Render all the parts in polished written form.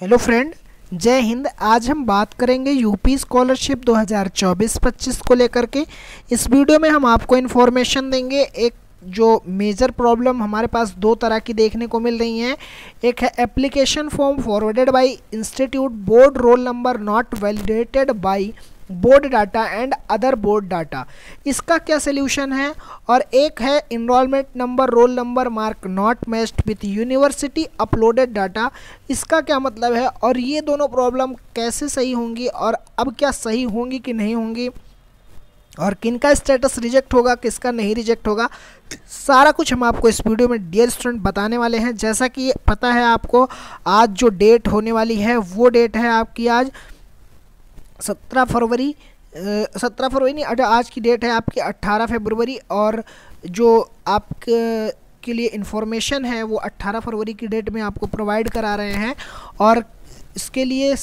Hello friend, जय हिंद। आज हम बात करेंगे यूपी स्कॉलरशिप 2024-25 को लेकर के। इस वीडियो में हम आपको इन्फॉर्मेशन देंगे। एक जो मेजर प्रॉब्लम हमारे पास दो तरह की देखने को मिल रही हैं। एक है application form forwarded by institute board roll number not validated by board data and other board data, इसका क्या सोल्यूशन है। और एक है enrolment number roll number mark not matched with university uploaded data, इसका क्या मतलब है और ये दोनों प्रॉब्लम कैसे सही होंगी और अब क्या सही होंगी कि नहीं होंगी, और किनका स्टेटस रिजेक्ट होगा किसका नहीं रिजेक्ट होगा, सारा कुछ हम आपको इस वीडियो में डियर स्टूडेंट बताने वाले हैं। जैसा कि पता है आपको, आज जो डेट होने वाली है वो डेट है आपकी आज 17 फरवरी नहीं, आज की डेट है आपकी 18 फरवरी। और जो आपके लिए इन्फॉर्मेशन है वो 18 फरवरी की डेट में आपको प्रोवाइड करा रहे हैं। और इसके लिए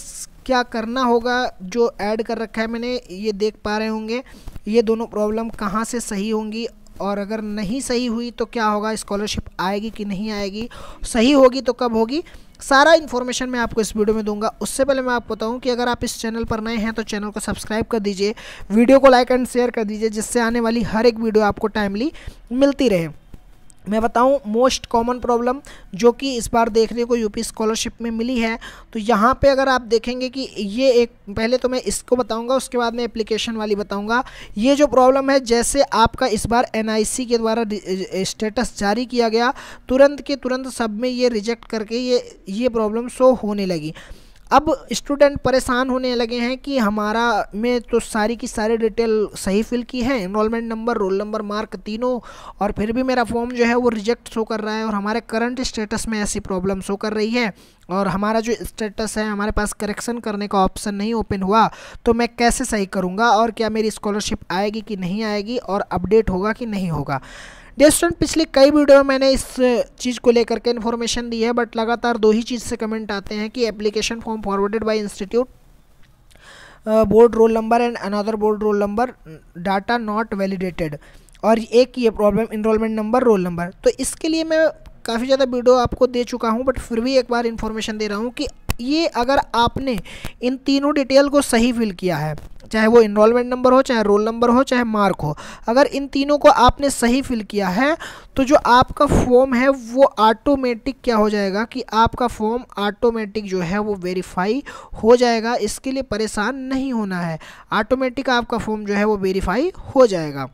क्या करना होगा, जो ऐड कर रखा है मैंने, ये देख पा रहे होंगे ये दोनों प्रॉब्लम कहाँ से सही होंगी और अगर नहीं सही हुई तो क्या होगा, स्कॉलरशिप आएगी कि नहीं आएगी, सही होगी तो कब होगी, सारा इन्फॉर्मेशन मैं आपको इस वीडियो में दूंगा। उससे पहले मैं आपको बताऊं कि अगर आप इस चैनल पर नए हैं तो चैनल को सब्सक्राइब कर दीजिए, वीडियो को लाइक एंड शेयर कर दीजिए, जिससे आने वाली हर एक वीडियो आपको टाइमली मिलती रहे। मैं बताऊं मोस्ट कॉमन प्रॉब्लम जो कि इस बार देखने को यूपी स्कॉलरशिप में मिली है, तो यहाँ पे अगर आप देखेंगे कि ये एक, पहले तो मैं इसको बताऊंगा उसके बाद मैं एप्लीकेशन वाली बताऊंगा। ये जो प्रॉब्लम है, जैसे आपका इस बार एनआईसी के द्वारा स्टेटस जारी किया गया, तुरंत के तुरंत सब में ये रिजेक्ट करके ये प्रॉब्लम शो होने लगी। अब स्टूडेंट परेशान होने लगे हैं कि हमारा में तो सारी की सारी डिटेल सही फिल की है, enrolment number roll number mark तीनों, और फिर भी मेरा फॉर्म जो है वो रिजेक्ट शो कर रहा है और हमारे करंट स्टेटस में ऐसी प्रॉब्लम शो कर रही है और हमारा जो स्टेटस है, हमारे पास करेक्शन करने का ऑप्शन नहीं ओपन हुआ, तो मैं कैसे सही करूँगा और क्या मेरी स्कॉलरशिप आएगी कि नहीं आएगी और अपडेट होगा कि नहीं होगा। डियर स्टूडेंट, पिछले कई वीडियो में मैंने इस चीज़ को लेकर के इन्फॉर्मेशन दी है, बट लगातार दो ही चीज़ से कमेंट आते हैं कि application form forwarded by institute board roll number and another board roll number data not validated, और एक ये problem enrolment number roll number. तो इसके लिए मैं काफ़ी ज़्यादा वीडियो आपको दे चुका हूँ, बट फिर भी एक बार इन्फॉर्मेशन दे रहा हूँ कि ये अगर आपने इन तीनों डिटेल को सही फिल किया है, चाहे वो इनरोलमेंट नंबर हो, चाहे रोल नंबर हो, चाहे मार्क हो, अगर इन तीनों को आपने सही फिल किया है तो जो आपका फॉर्म है वो ऑटोमेटिक क्या हो जाएगा कि आपका फॉर्म ऑटोमेटिक जो है वो वेरीफाई हो जाएगा। इसके लिए परेशान नहीं होना है, ऑटोमेटिक आपका फॉर्म जो है वो वेरीफाई हो जाएगा।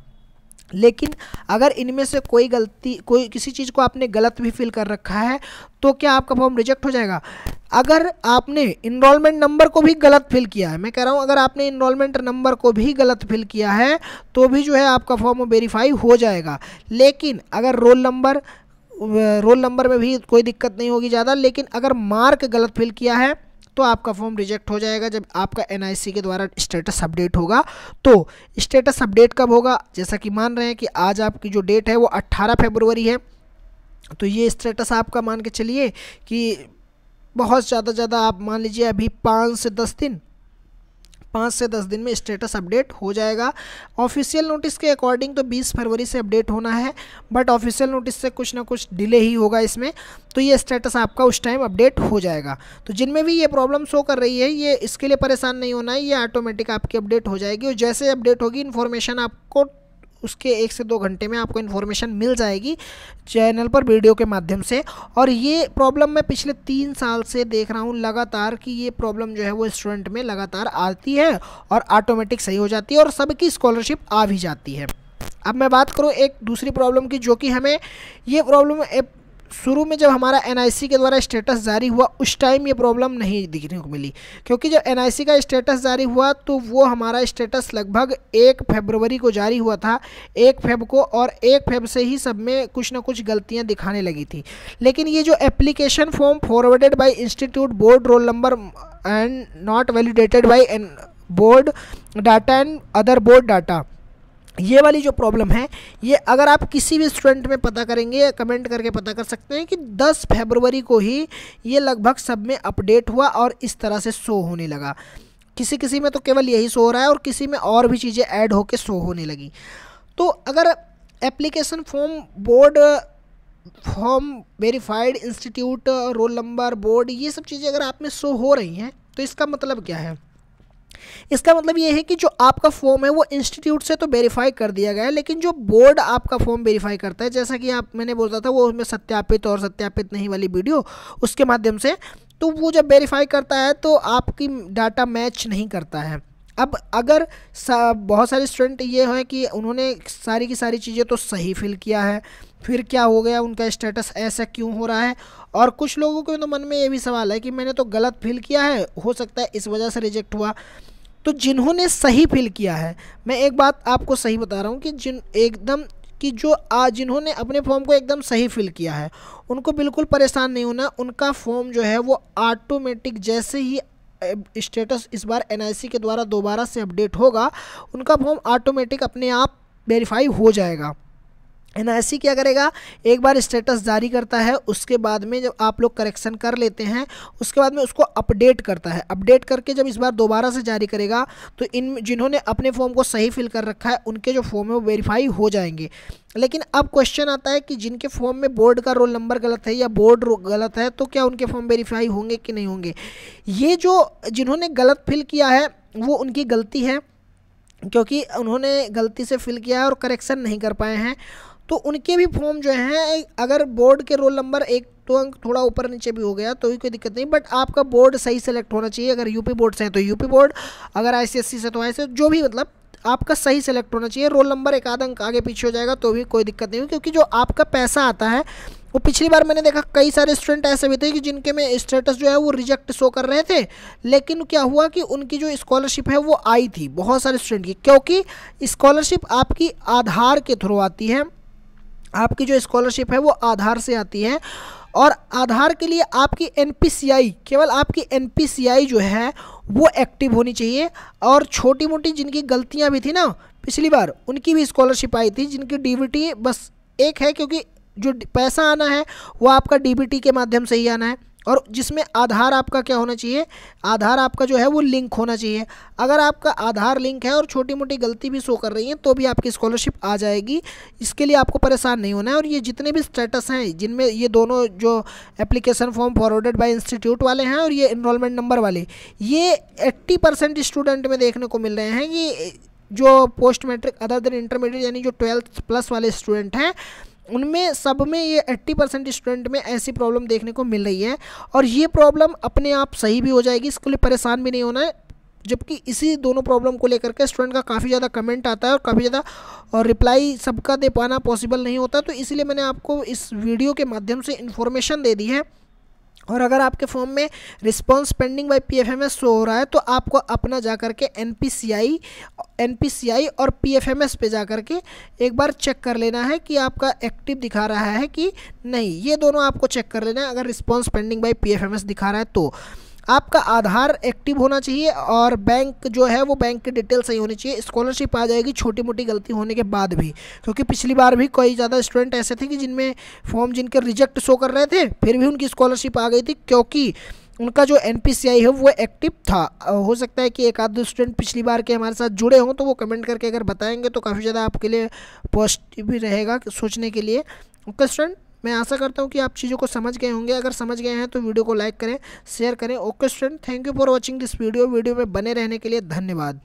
लेकिन अगर इनमें से कोई गलती, कोई किसी चीज़ को आपने गलत भी फिल कर रखा है तो क्या आपका फॉर्म रिजेक्ट हो जाएगा। अगर आपने इनरोलमेंट नंबर को भी गलत फिल किया है, मैं कह रहा हूँ अगर आपने इनरोलमेंट नंबर को भी गलत फिल किया है तो भी जो है आपका फॉर्म वेरीफाई हो जाएगा। लेकिन अगर रोल नंबर में भी कोई दिक्कत नहीं होगी ज़्यादा, लेकिन अगर मार्क गलत फिल किया है तो आपका फॉर्म रिजेक्ट हो जाएगा जब आपका एनआईसी के द्वारा स्टेटस अपडेट होगा। तो स्टेटस अपडेट कब होगा, जैसा कि मान रहे हैं कि आज आपकी जो डेट है वो 18 फरवरी है, तो ये स्टेटस आपका मान के चलिए कि बहुत ज़्यादा आप मान लीजिए अभी 5 से 10 दिन में स्टेटस अपडेट हो जाएगा। ऑफिशियल नोटिस के अकॉर्डिंग तो 20 फरवरी से अपडेट होना है, बट ऑफिशियल नोटिस से कुछ ना कुछ डिले ही होगा इसमें, तो ये स्टेटस आपका उस टाइम अपडेट हो जाएगा। तो जिनमें भी ये प्रॉब्लम शो कर रही है, ये इसके लिए परेशान नहीं होना है, ये ऑटोमेटिक आपकी अपडेट हो जाएगी और जैसे अपडेट होगी इन्फॉर्मेशन आपको उसके 1 से 2 घंटे में आपको इन्फॉर्मेशन मिल जाएगी चैनल पर वीडियो के माध्यम से। और ये प्रॉब्लम मैं पिछले 3 साल से देख रहा हूँ लगातार कि ये प्रॉब्लम जो है वो स्टूडेंट में लगातार आती है और ऑटोमेटिक सही हो जाती है और सबकी स्कॉलरशिप आ भी जाती है। अब मैं बात करूँ एक दूसरी प्रॉब्लम की, जो कि हमें ये प्रॉब्लम शुरू में जब हमारा एनआईसी के द्वारा स्टेटस जारी हुआ उस टाइम ये प्रॉब्लम नहीं दिखने को मिली, क्योंकि जब एनआईसी का स्टेटस जारी हुआ तो वो हमारा स्टेटस लगभग 1 फरवरी को जारी हुआ था, 1 फरवरी को, और 1 फरवरी से ही सब में कुछ ना कुछ गलतियां दिखाने लगी थी। लेकिन ये जो application form forwarded by institute board roll number and not validated by board data and other board data, ये वाली जो प्रॉब्लम है, ये अगर आप किसी भी स्टूडेंट में पता करेंगे, कमेंट करके पता कर सकते हैं कि 10 फरवरी को ही ये लगभग सब में अपडेट हुआ और इस तरह से शो होने लगा। किसी में तो केवल यही शो हो रहा है और किसी में और भी चीज़ें ऐड होके शो होने लगी। तो अगर application form board form verified institute, roll number, board, ये सब चीज़ें अगर आप में शो हो रही हैं तो इसका मतलब क्या है? इसका मतलब ये है कि जो आपका फॉर्म है वो इंस्टीट्यूट से तो वेरीफाई कर दिया गया है, लेकिन जो बोर्ड आपका फॉर्म वेरीफाई करता है, जैसा कि मैंने बोला था वो उसमें सत्यापित और सत्यापित नहीं वाली वीडियो, उसके माध्यम से, तो वो जब वेरीफाई करता है तो आपकी डाटा मैच नहीं करता है। अब अगर बहुत सारे स्टूडेंट ये है कि उन्होंने सारी की सारी चीज़ें तो सही फिल किया है, फिर क्या हो गया, उनका स्टेटस ऐसा क्यों हो रहा है? और कुछ लोगों के तो मन में ये भी सवाल है कि मैंने तो गलत फिल किया है, हो सकता है इस वजह से रिजेक्ट हुआ। तो जिन्होंने सही फिल किया है, मैं एक बात आपको सही बता रहा हूँ कि जिन्होंने अपने फॉर्म को एकदम सही फिल किया है उनको बिल्कुल परेशान नहीं होना। उनका फॉर्म जो है वो ऑटोमेटिक, जैसे ही स्टेटस इस बार एनआईसी के द्वारा दोबारा से अपडेट होगा, उनका फॉर्म ऑटोमेटिक अपने आप वेरीफाई हो जाएगा। एनआईसी क्या करेगा, एक बार स्टेटस जारी करता है, उसके बाद में जब आप लोग करेक्शन कर लेते हैं उसके बाद में उसको अपडेट करता है। अपडेट करके जब इस बार दोबारा से जारी करेगा तो इन जिन्होंने अपने फॉर्म को सही फिल कर रखा है उनके जो फॉर्म है वो वेरीफाई हो जाएंगे। लेकिन अब क्वेश्चन आता है कि जिनके फॉर्म में बोर्ड का रोल नंबर गलत है या बोर्ड गलत है, तो क्या उनके फॉर्म वेरीफाई होंगे कि नहीं होंगे? ये जो जिन्होंने गलत फिल किया है वो उनकी गलती है, क्योंकि उन्होंने गलती से फिल किया है और करेक्शन नहीं कर पाए हैं। तो उनके भी फॉर्म जो हैं, अगर बोर्ड के रोल नंबर एक तो अंक थोड़ा ऊपर नीचे भी हो गया तो भी कोई दिक्कत नहीं, बट आपका बोर्ड सही सेलेक्ट होना चाहिए। अगर यूपी बोर्ड से है तो यूपी बोर्ड, अगर आईसीएससी से तो आईसीएससी, जो भी मतलब आपका सही सेलेक्ट होना चाहिए। रोल नंबर एक आधा अंक आगे पीछे हो जाएगा तो भी कोई दिक्कत नहीं होगी, क्योंकि जो आपका पैसा आता है वो पिछली बार मैंने देखा कई सारे स्टूडेंट ऐसे भी थे कि जिनके में स्टेटस जो है वो रिजेक्ट शो कर रहे थे, लेकिन क्या हुआ कि उनकी जो स्कॉलरशिप है वो आई थी बहुत सारे स्टूडेंट की, क्योंकि स्कॉलरशिप आपकी आधार के थ्रू आती है। आपकी जो स्कॉलरशिप है वो आधार से आती है, और आधार के लिए आपकी एनपीसीआई, केवल आपकी एनपीसीआई जो है वो एक्टिव होनी चाहिए। और छोटी मोटी जिनकी गलतियां भी थी ना पिछली बार, उनकी भी स्कॉलरशिप आई थी, जिनकी डीबीटी बस एक है, क्योंकि जो पैसा आना है वो आपका डीबीटी के माध्यम से ही आना है, और जिसमें आधार आपका क्या होना चाहिए, आधार आपका जो है वो लिंक होना चाहिए। अगर आपका आधार लिंक है और छोटी मोटी गलती भी शो कर रही है तो भी आपकी स्कॉलरशिप आ जाएगी। इसके लिए आपको परेशान नहीं होना है। और ये जितने भी स्टेटस हैं जिनमें ये दोनों जो application form forwarded by institute वाले हैं और ये इनरोलमेंट नंबर वाले, ये 80% स्टूडेंट में देखने को मिल रहे हैं कि जो post matric other than intermediate यानी जो 12th प्लस वाले स्टूडेंट हैं उनमें सब में ये 80% स्टूडेंट में ऐसी प्रॉब्लम देखने को मिल रही है। और ये प्रॉब्लम अपने आप सही भी हो जाएगी, इसके लिए परेशान भी नहीं होना है। जबकि इसी दोनों प्रॉब्लम को लेकर के स्टूडेंट का काफ़ी ज़्यादा कमेंट आता है और काफ़ी ज़्यादा और रिप्लाई सबका दे पाना पॉसिबल नहीं होता, तो इसलिए मैंने आपको इस वीडियो के माध्यम से इन्फॉर्मेशन दे दी है। और अगर आपके फॉर्म में response pending by PFMS show हो रहा है तो आपको अपना जा कर के एनपीसीआई और पीएफएमएस पे जा कर के एक बार चेक कर लेना है कि आपका एक्टिव दिखा रहा है कि नहीं। ये दोनों आपको चेक कर लेना है। अगर रिस्पांस पेंडिंग बाय पीएफएमएस दिखा रहा है तो आपका आधार एक्टिव होना चाहिए, और बैंक जो है वो बैंक की डिटेल सही होनी चाहिए। स्कॉलरशिप आ जाएगी छोटी मोटी गलती होने के बाद भी, क्योंकि पिछली बार भी कई ज़्यादा स्टूडेंट ऐसे थे कि जिनमें फॉर्म जिनके रिजेक्ट शो कर रहे थे फिर भी उनकी स्कॉलरशिप आ गई थी, क्योंकि उनका जो एनपीसीआई है वो एक्टिव था। हो सकता है कि एक आध दो स्टूडेंट पिछली बार के हमारे साथ जुड़े हों, तो वो कमेंट करके अगर बताएंगे तो काफ़ी ज़्यादा आपके लिए पॉजिटिव भी रहेगा सोचने के लिए। ओके स्टूडेंट, मैं आशा करता हूँ कि आप चीज़ों को समझ गए होंगे। अगर समझ गए हैं तो वीडियो को लाइक करें, शेयर करें। Okay student, thank you for watching this video में बने रहने के लिए धन्यवाद।